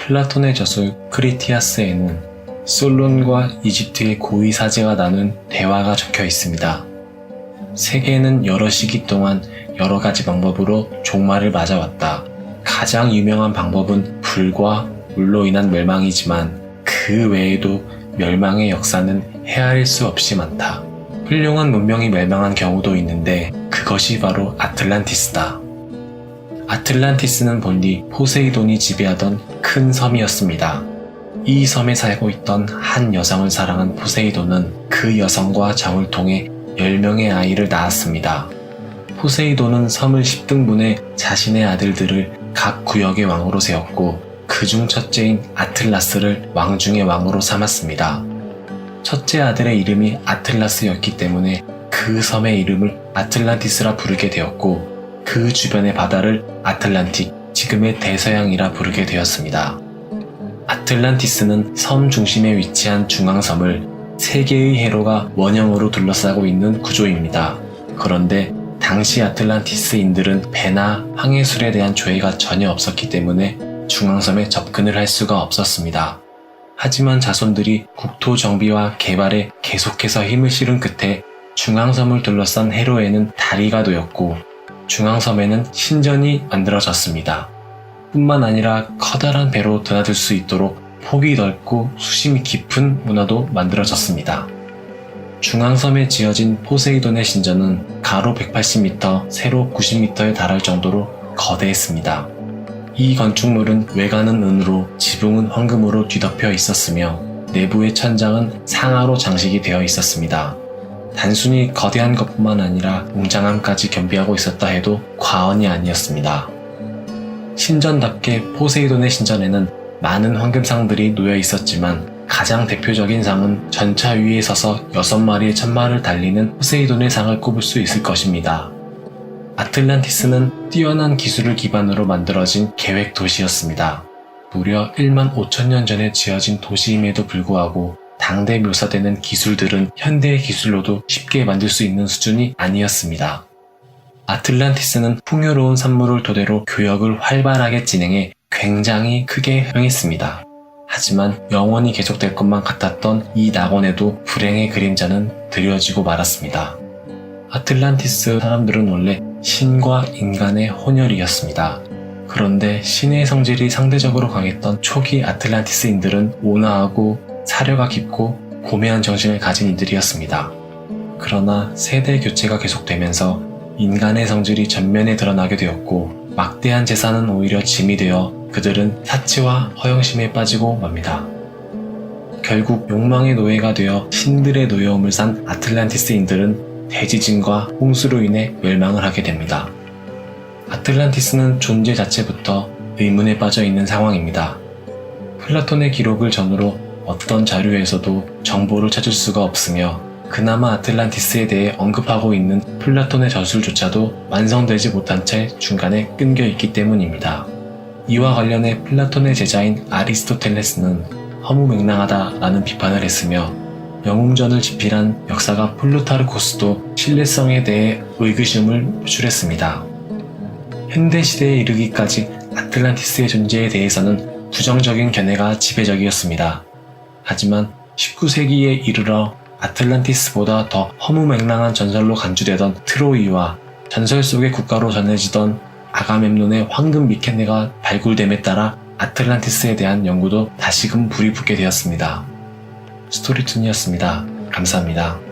플라톤의 저술 크리티아스에는 솔론과 이집트의 고위 사제가 나눈 대화가 적혀 있습니다. 세계는 여러 시기 동안 여러 가지 방법으로 종말을 맞아왔다. 가장 유명한 방법은 불과 물로 인한 멸망이지만 그 외에도 멸망의 역사는 헤아릴 수 없이 많다. 훌륭한 문명이 멸망한 경우도 있는데 그것이 바로 아틀란티스다. 아틀란티스는 본디 포세이돈이 지배하던 큰 섬이었습니다. 이 섬에 살고 있던 한 여성을 사랑한 포세이돈은 그 여성과 정을 통해 10명의 아이를 낳았습니다. 포세이돈은 섬을 10등분해 자신의 아들들을 각 구역의 왕으로 세웠고 그중 첫째인 아틀라스를 왕 중의 왕으로 삼았습니다. 첫째 아들의 이름이 아틀라스였기 때문에 그 섬의 이름을 아틀란티스라 부르게 되었고 그 주변의 바다를 아틀란틱, 지금의 대서양이라 부르게 되었습니다. 아틀란티스는 섬 중심에 위치한 중앙섬을 3개의 해로가 원형으로 둘러싸고 있는 구조입니다. 그런데 당시 아틀란티스인들은 배나 항해술에 대한 조회가 전혀 없었기 때문에 중앙섬에 접근을 할 수가 없었습니다. 하지만 자손들이 국토 정비와 개발에 계속해서 힘을 실은 끝에 중앙섬을 둘러싼 해로에는 다리가 놓였고 중앙섬에는 신전이 만들어졌습니다. 뿐만 아니라 커다란 배로 드나들 수 있도록 폭이 넓고 수심이 깊은 문화도 만들어졌습니다. 중앙섬에 지어진 포세이돈의 신전은 가로 180m, 세로 90m에 달할 정도로 거대했습니다. 이 건축물은 외관은 은으로 지붕은 황금으로 뒤덮여 있었으며 내부의 천장은 상아로 장식이 되어 있었습니다. 단순히 거대한 것뿐만 아니라 웅장함까지 겸비하고 있었다 해도 과언이 아니었습니다. 신전답게 포세이돈의 신전에는 많은 황금상들이 놓여 있었지만 가장 대표적인 상은 전차 위에 서서 6마리의 천마를 달리는 포세이돈의 상을 꼽을 수 있을 것입니다. 아틀란티스는 뛰어난 기술을 기반으로 만들어진 계획 도시였습니다. 무려 1만 5천년 전에 지어진 도시임에도 불구하고 당대 묘사되는 기술들은 현대의 기술로도 쉽게 만들 수 있는 수준이 아니었습니다. 아틀란티스는 풍요로운 산물을 토대로 교역을 활발하게 진행해 굉장히 크게 흥했습니다. 하지만 영원히 계속될 것만 같았던 이 낙원에도 불행의 그림자는 드려지고 말았습니다. 아틀란티스 사람들은 원래 신과 인간의 혼혈이었습니다. 그런데 신의 성질이 상대적으로 강했던 초기 아틀란티스인들은 온화하고 사려가 깊고 고매한 정신을 가진 이들이었습니다. 그러나 세대 교체가 계속되면서 인간의 성질이 전면에 드러나게 되었고 막대한 재산은 오히려 짐이 되어 그들은 사치와 허영심에 빠지고 맙니다. 결국 욕망의 노예가 되어 신들의 노여움을 산 아틀란티스인들은 대지진과 홍수로 인해 멸망을 하게 됩니다. 아틀란티스는 존재 자체부터 의문에 빠져 있는 상황입니다. 플라톤의 기록을 전후로 어떤 자료에서도 정보를 찾을 수가 없으며 그나마 아틀란티스에 대해 언급하고 있는 플라톤의 저술조차도 완성되지 못한 채 중간에 끊겨 있기 때문입니다. 이와 관련해 플라톤의 제자인 아리스토텔레스는 허무맹랑하다라는 비판을 했으며 영웅전을 집필한 역사가 플루타르코스도 신뢰성에 대해 의구심을 표출했습니다. 현대시대에 이르기까지 아틀란티스의 존재에 대해서는 부정적인 견해가 지배적이었습니다. 하지만 19세기에 이르러 아틀란티스보다 더 허무맹랑한 전설로 간주되던 트로이와 전설 속의 국가로 전해지던 아가멤논의 황금 미케네가 발굴됨에 따라 아틀란티스에 대한 연구도 다시금 불이 붙게 되었습니다. 스토리툰이었습니다. 감사합니다.